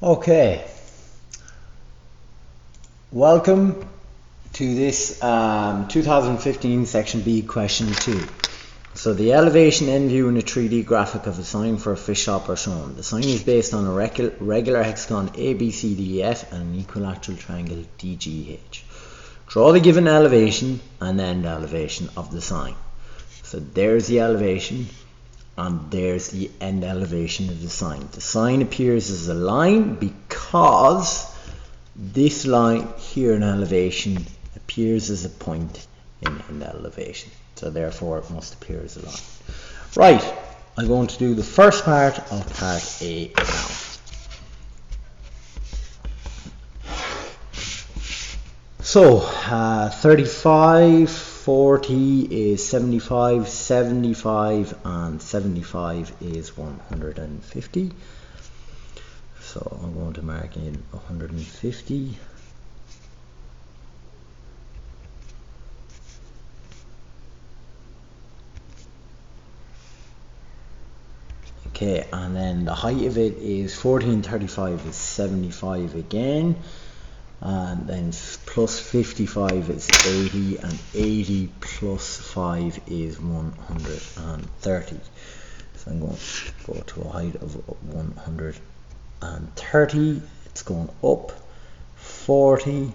Okay, welcome to this 2015 section B question 2. So the elevation end view in a 3D graphic of a sign for a fish shop are shown. The sign is based on a regular hexagon ABCDEF and an equilateral triangle DGH. Draw the given elevation and end elevation of the sign. So there's the elevation and there's the end elevation of the sign. The sign appears as a line because this line here in elevation appears as a point in end elevation. So therefore it must appear as a line. Right, I'm going to do the first part of part A now. So 35, 40 is 75, 75 and 75 is 150. So I'm going to mark in 150. Okay, and then the height of it is 1435 is 75 again. And then plus 55 is 80, and 80 plus 5 is 130. So I'm going to go to a height of 130. It's going up 40,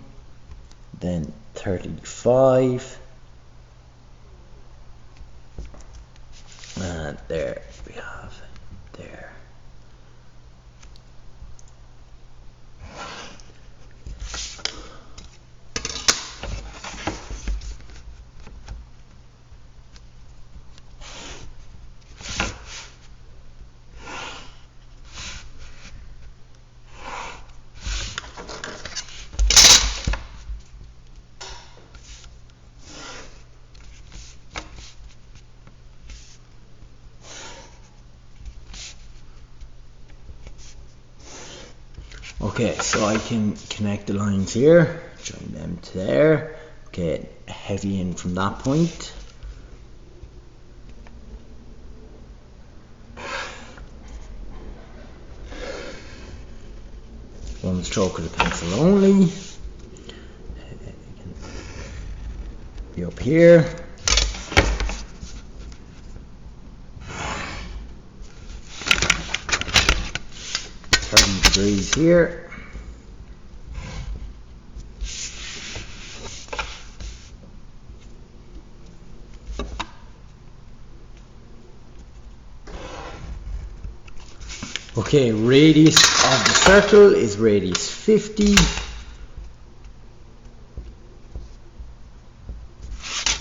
then 35, and there we have there. Okay, so I can connect the lines here, join them to there, get heavy in from that point. One stroke of the pencil only. Be up here. Degrees here. Okay, radius of the circle is radius 50.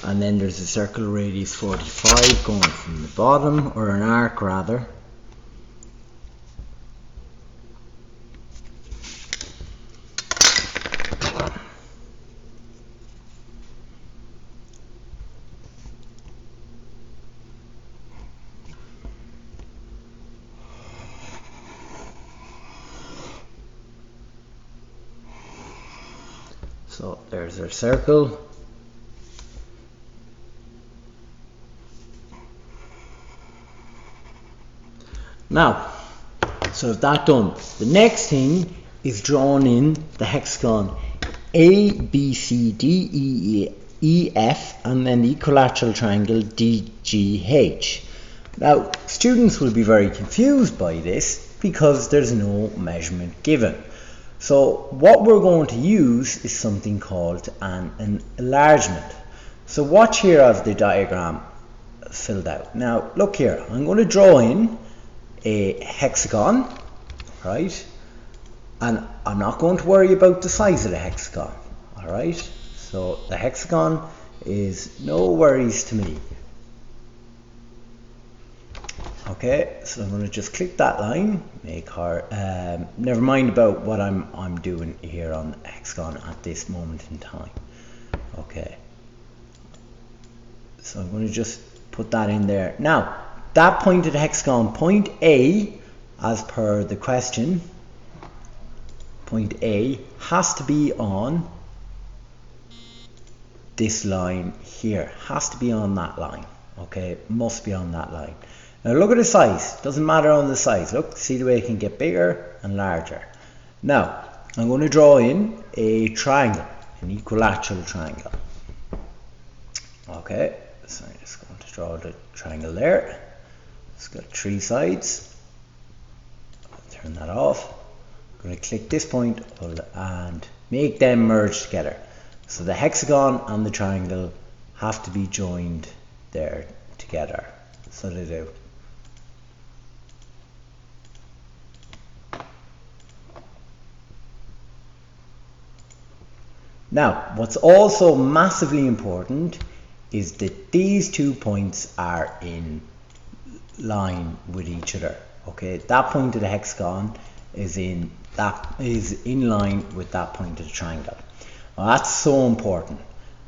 And then there's a circle radius 45 going from the bottom, or an arc rather. So there's our circle. Now, so that done. The next thing is drawing in the hexagon A, B, C, D, E, F, and then the equilateral triangle D, G, H. Now, students will be very confused by this because there's no measurement given. So what we're going to use is something called an enlargement. So watch here as the diagram filled out. Now look here, I'm going to draw in a hexagon, right? And I'm not going to worry about the size of the hexagon, alright? So the hexagon is no worries to me. Okay, so I'm going to just click that line, make her, never mind about what I'm doing here on the hexagon at this moment in time. Okay, so I'm going to just put that in there. Now, that point of the hexagon, point A, as per the question, point A has to be on this line here, has to be on that line. Okay, must be on that line. Now look at the size, doesn't matter on the size. Look, see the way it can get bigger and larger. Now, I'm going to draw in a triangle, an equilateral triangle. Okay, so I'm just going to draw the triangle there. It's got 3 sides. Turn that off. I'm going to click this point and make them merge together. So the hexagon and the triangle have to be joined there together. So they do. Now, what's also massively important is that these 2 points are in line with each other. Okay, that point of the hexagon is in line with that point of the triangle. Well, that's so important.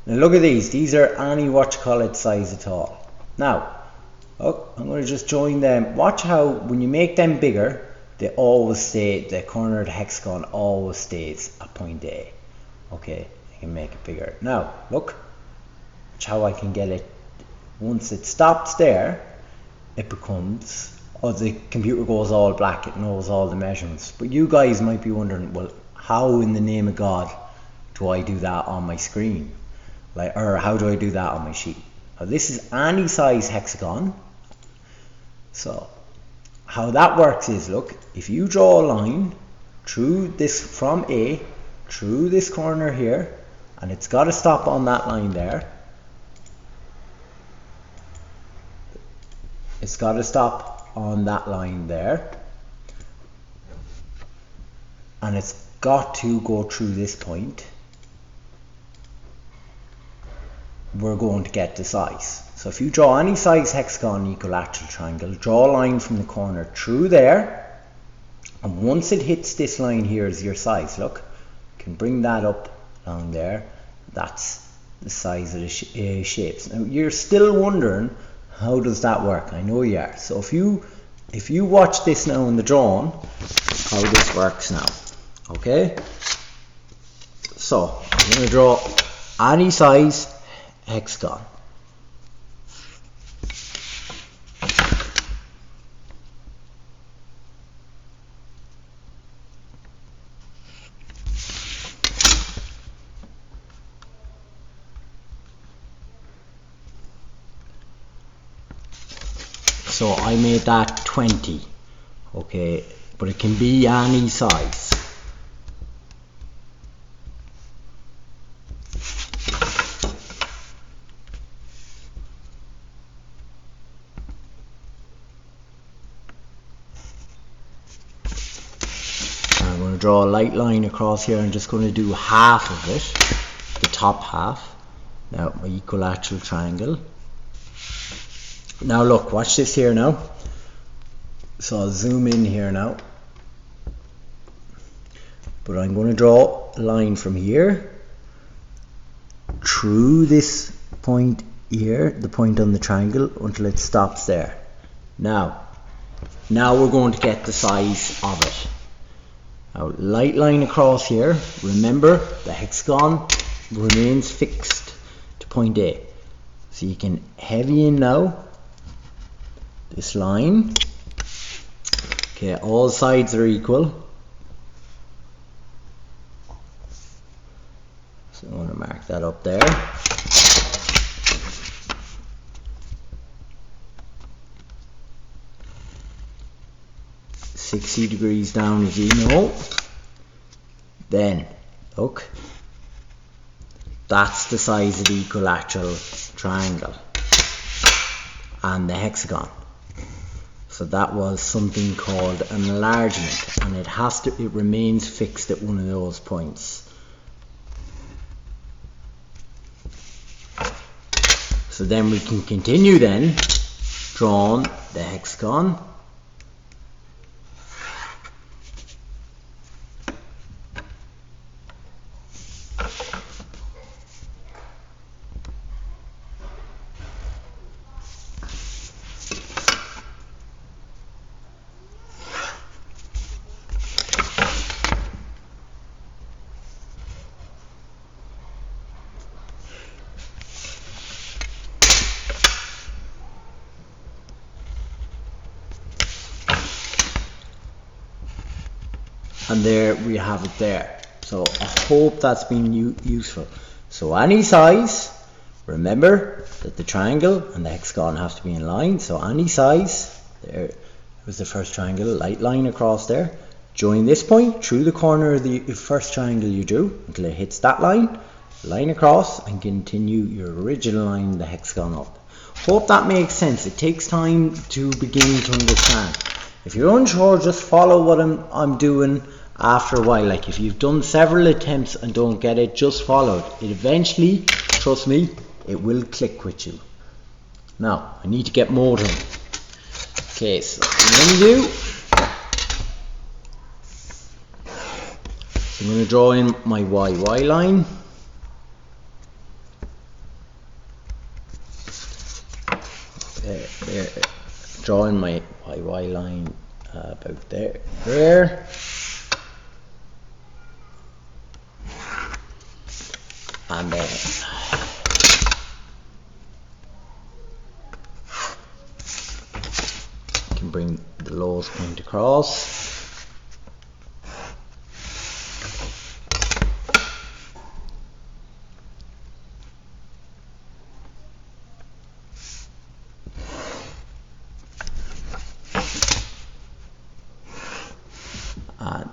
Now look at these are any size at all. Now, I'm going to just join them. Watch how when you make them bigger, they always stay, the corner of the hexagon always stays at point A. Okay, I can make it bigger. Now, look, watch how I can get it, once it stops there, it becomes, the computer goes all black, it knows all the measurements. But you guys might be wondering, well, how in the name of God do I do that on my screen? Or how do I do that on my sheet? Now, this is any size hexagon. So how that works is, look, if you draw a line through this, from A through this corner here, and it's got to stop on that line there. It's got to stop on that line there, and it's got to go through this point. We're going to get the size. So if you draw any size hexagon equilateral triangle, draw a line from the corner through there, and once it hits this line here is your size. Look, you can bring that up along there. That's the size of the shapes. Now you're still wondering, how does that work? I know you are. So if you watch this now in the drawing, how this works now. Okay? So I'm going to draw any size hexagon. So I made that 20, okay, but it can be any size. I'm going to draw a light line across here. I'm just going to do half of it, the top half. Now my equilateral triangle. Now look, watch this here now. So I'll zoom in here now. But I'm going to draw a line from here through this point here, the point on the triangle, until it stops there. Now we're going to get the size of it. Now, light line across here. Remember, the hexagon remains fixed to point A. So you can heavy in now this line. Okay, all sides are equal. So I'm going to mark that up there. $60 down, as you know. Then look, that's the size of the equilateral triangle and the hexagon. So that was something called an enlargement, and it remains fixed at one of those points. So then we can continue then drawing the hexagon. And there we have it there. So I hope that's been useful. So any size, remember that the triangle and the hexagon have to be in line. So any size, there was the first triangle, light line across there. Join this point through the corner of the first triangle you drew until it hits that line across, and continue your original line, the hexagon up. Hope that makes sense. It takes time to begin to understand. If you're unsure, just follow what I'm doing after a while. Like if you've done several attempts and don't get it, just follow it. It eventually, trust me, it will click with you. Now, I need to get mode in. Okay, so what I'm going to do, I'm going to draw in my YY line. There, drawing my YY line about there. And then I can bring the lowest point across. And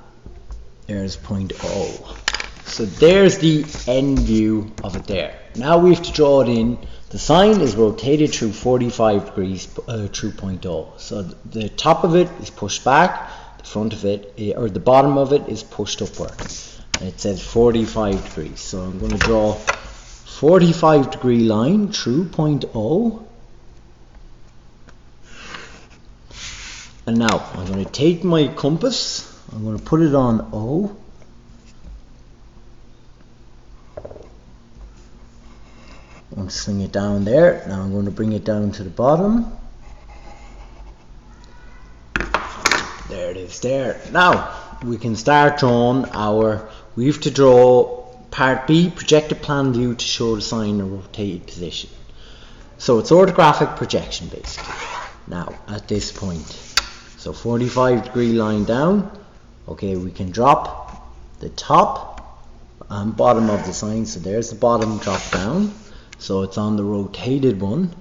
there's point O. So there's the end view of it there. Now we have to draw it in. The sign is rotated through 45 degrees through point O. So the top of it is pushed back, the front of it, or the bottom of it is pushed upward. And it says 45 degrees. So I'm going to draw 45 degree line through point O. And now I'm going to take my compass, I'm going to put it on O. I'm going to swing it down there. Now I'm going to bring it down to the bottom. There it is there. Now we can start drawing we have to draw part B, projected plan view to show the sign in a rotated position. So it's orthographic projection basically. Now at this point, so 45 degree line down. Okay, we can drop the top and bottom of the sign. So there's the bottom drop down. So it's on the rotated one.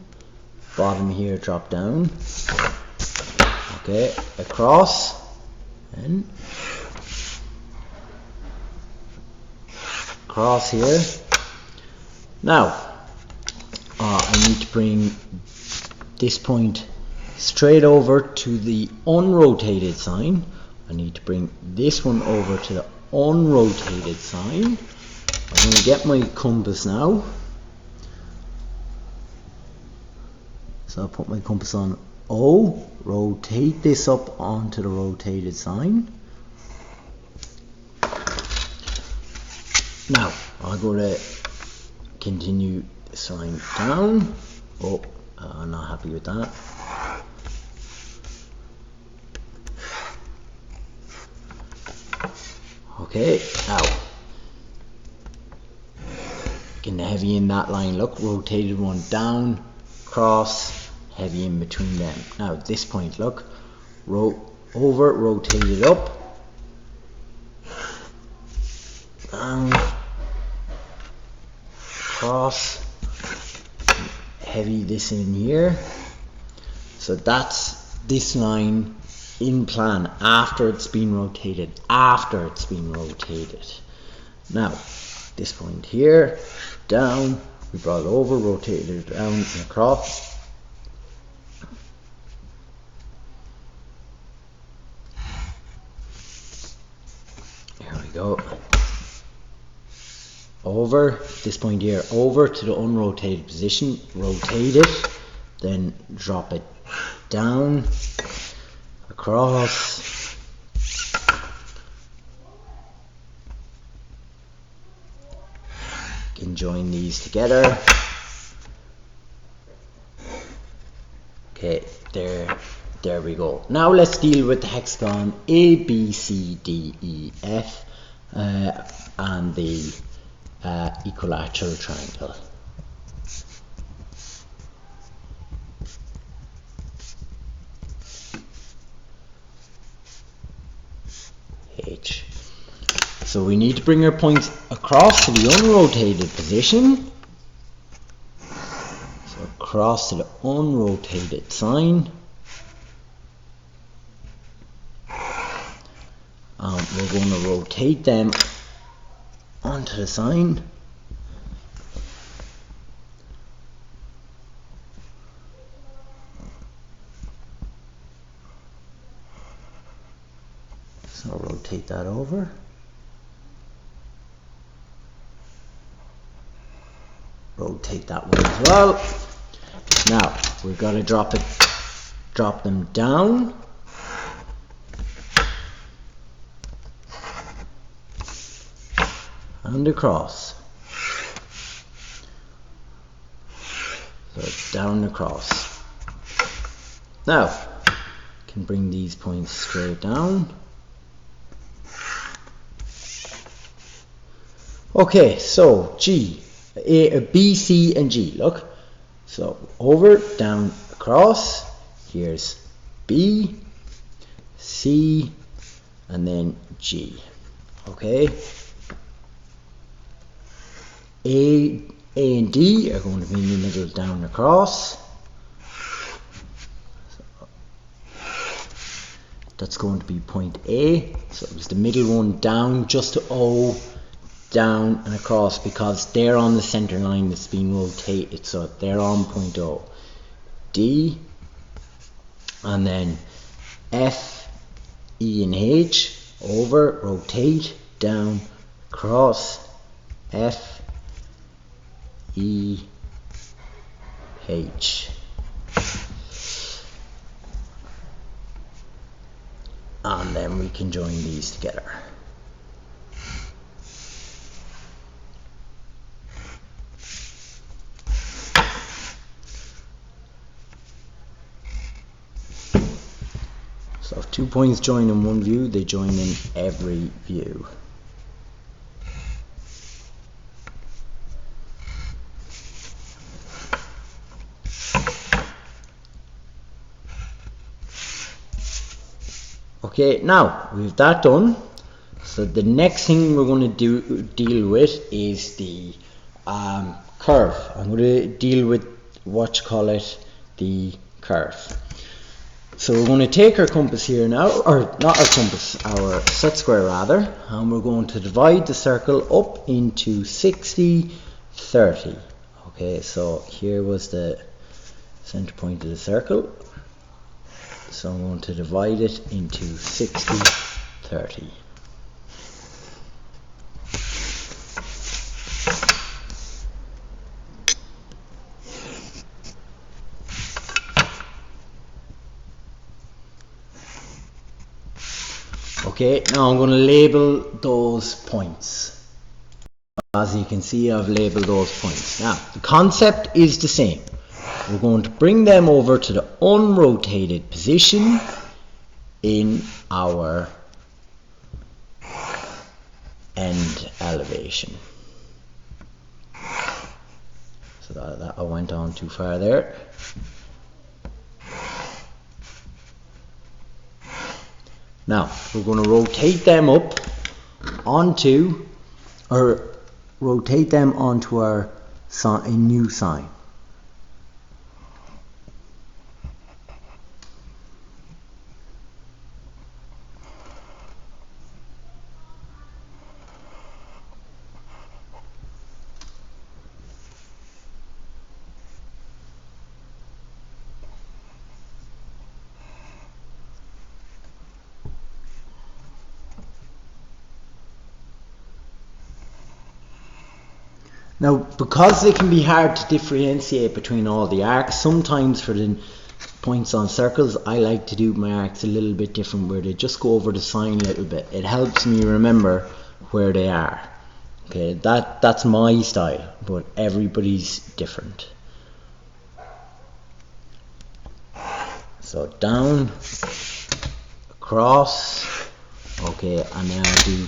Bottom here drop down. Okay, across and across here. Now I need to bring this point straight over to the unrotated sign. I need to bring this one over to the unrotated sign. I'm going to get my compass now. So I'll put my compass on O, rotate this up onto the rotated sign. Now I'm going to continue this line down. Oh, I'm not happy with that. Okay, now getting heavy in that line. Look, rotated one down, cross, heavy in between them. Now at this point, look, over, rotated up, down, cross, heavy this in here. So that's this line in plan after it's been rotated. Now this point here, down, we brought it over, rotated it down and across. There we go. Over this point here, over to the unrotated position, rotate it, then drop it down, across, can join these together. Okay, there we go. Now let's deal with the hexagon A, B, C, D, E, F, and the equilateral triangle. H. So we need to bring our points across to the unrotated position. So across to the unrotated sign. We're going to rotate them onto the sign. So rotate that over. Rotate that one as well. Now we've got to drop them down. And across. So it's down and across. Now, can bring these points straight down. Okay, so G, B, C, and G. Look, so over, down, across. Here's B, C, and then G. Okay. A and D are going to be in the middle, down, across. So that's going to be point A. So it was the middle one down, just to O, down and across, because they're on the center line that's being rotated. So they're on point O. D, and then F, E, and H, over, rotate, down, across, F, E, H. And then we can join these together. So if 2 points join in one view, they join in every view. Okay, now we've that done. So the next thing we're going to deal with is the curve. I'm going to deal with what you call it, the curve. So we're going to take our compass here now, or not our compass, our set square rather, and we're going to divide the circle up into 60, 30. Okay, so here was the center point of the circle. So I'm going to divide it into 60, 30. Okay, now I'm going to label those points. As you can see, I've labeled those points. Now, the concept is the same. We're going to bring them over to the unrotated position in our end elevation. So that I went on too far there. Now, we're going to rotate them up onto, or rotate them onto our a new sign. Now, because they can be hard to differentiate between all the arcs, sometimes for the points on circles, I like to do my arcs a little bit different, where they just go over the sign a little bit. It helps me remember where they are. Okay, that's my style, but everybody's different. So down, across. Okay, and then I'll do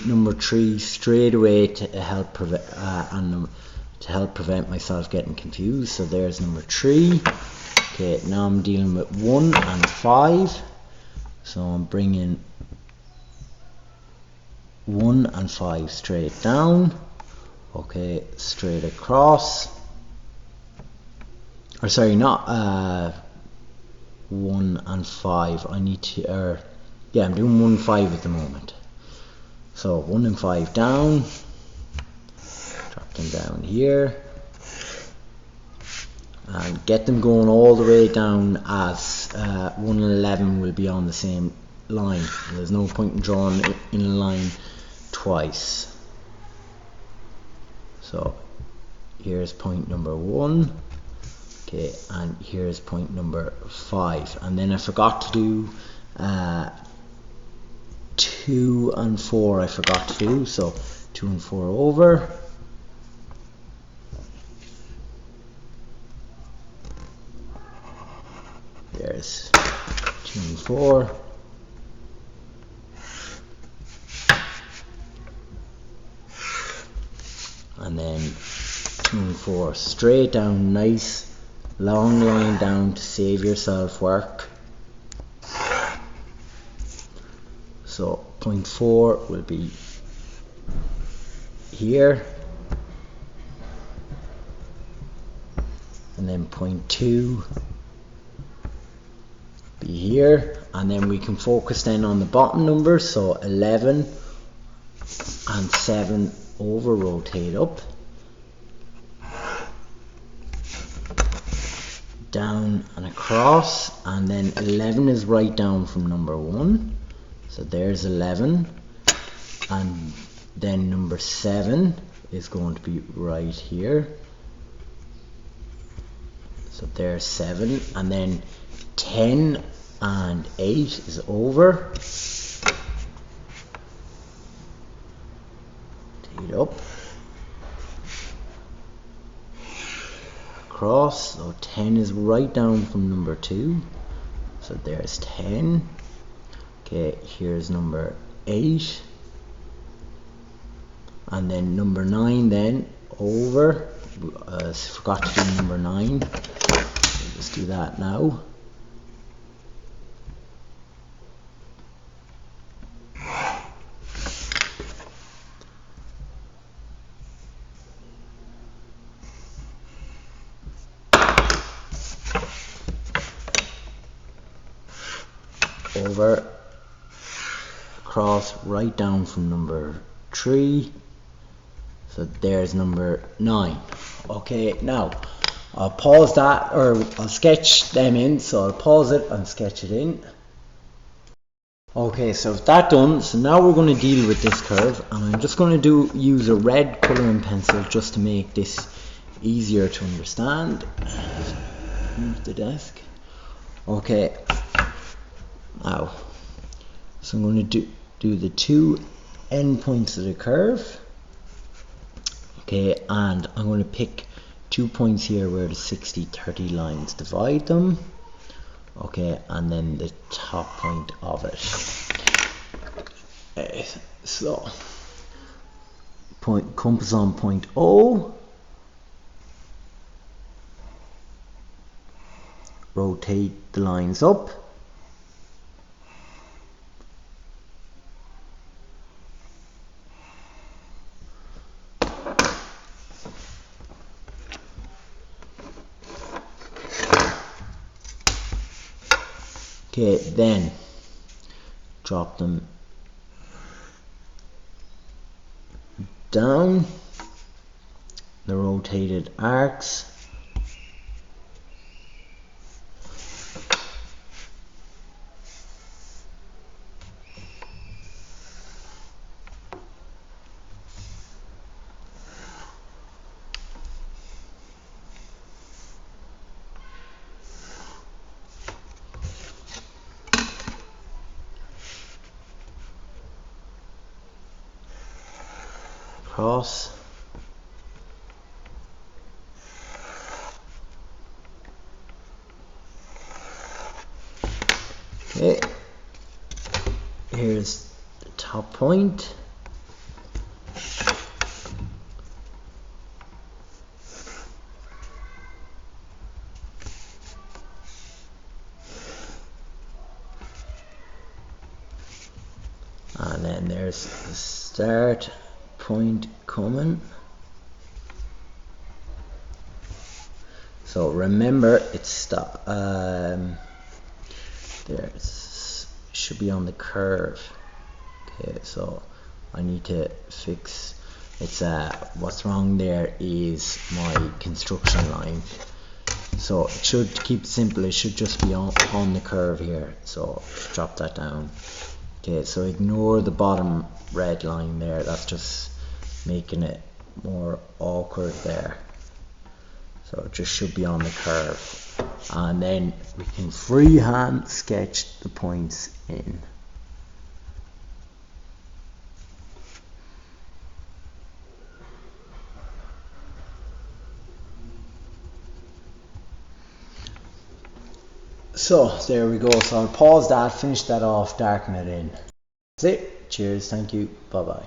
number 3 straight away to help prevent myself getting confused. So there's number 3. Okay, now I'm dealing with 1 and 5. So I'm bringing 1 and 5 straight down. Okay, straight across. Or sorry, not 1 and 5. I need to, yeah, I'm doing 1 and 5 at the moment. So 1 and 5 down. Drop them down here. And get them going all the way down, as 1 and 11 will be on the same line. There's no point in drawing in a line twice. So here's point number 1. Okay, and here's point number 5. And then I forgot to do 2 and 4. I forgot to do, so 2 and 4 over. There's 2 and 4. And then 2 and 4 straight down, nice long line down to save yourself work. So point 4 will be here, and then point 2 be here, and then we can focus then on the bottom numbers. So 11 and 7 over, rotate up, down and across, and then 11 is right down from number 1, so there's 11, and then number 7 is going to be right here, so there's 7, and then 10 and 8 is over, take it up, across, so 10 is right down from number 2, so there's 10. Okay, here's number 8, and then number 9 then over. Forgot to do number 9, so let's do that now. Over, across, right down from number 3, so there's number 9. Okay, now I'll pause that, or I'll sketch them in, so I'll pause it and sketch it in. Okay, so with that done, so now we're going to deal with this curve, and I'm just going to use a red coloring pencil just to make this easier to understand. Move the desk. Okay, now, so I'm going to do the 2 endpoints of the curve. Okay, and I'm going to pick 2 points here where the 60-30 lines divide them. Okay, and then the top point of it. So, compass on point O. Rotate the lines up. Okay, then drop them down the rotated arcs. Cross. Okay, here's the top point. And then there's the start point coming. So remember, it's there. It should be on the curve. Okay, so I need to fix. It's what's wrong there is my construction line. So it should keep it simple. It should just be on the curve here. So drop that down. Okay, so ignore the bottom red line there. That's just making it more awkward there. So it just should be on the curve. And then we can freehand sketch the points in. So there we go. So I'll pause that, finish that off, darken it in. That's it. Cheers. Thank you. Bye bye.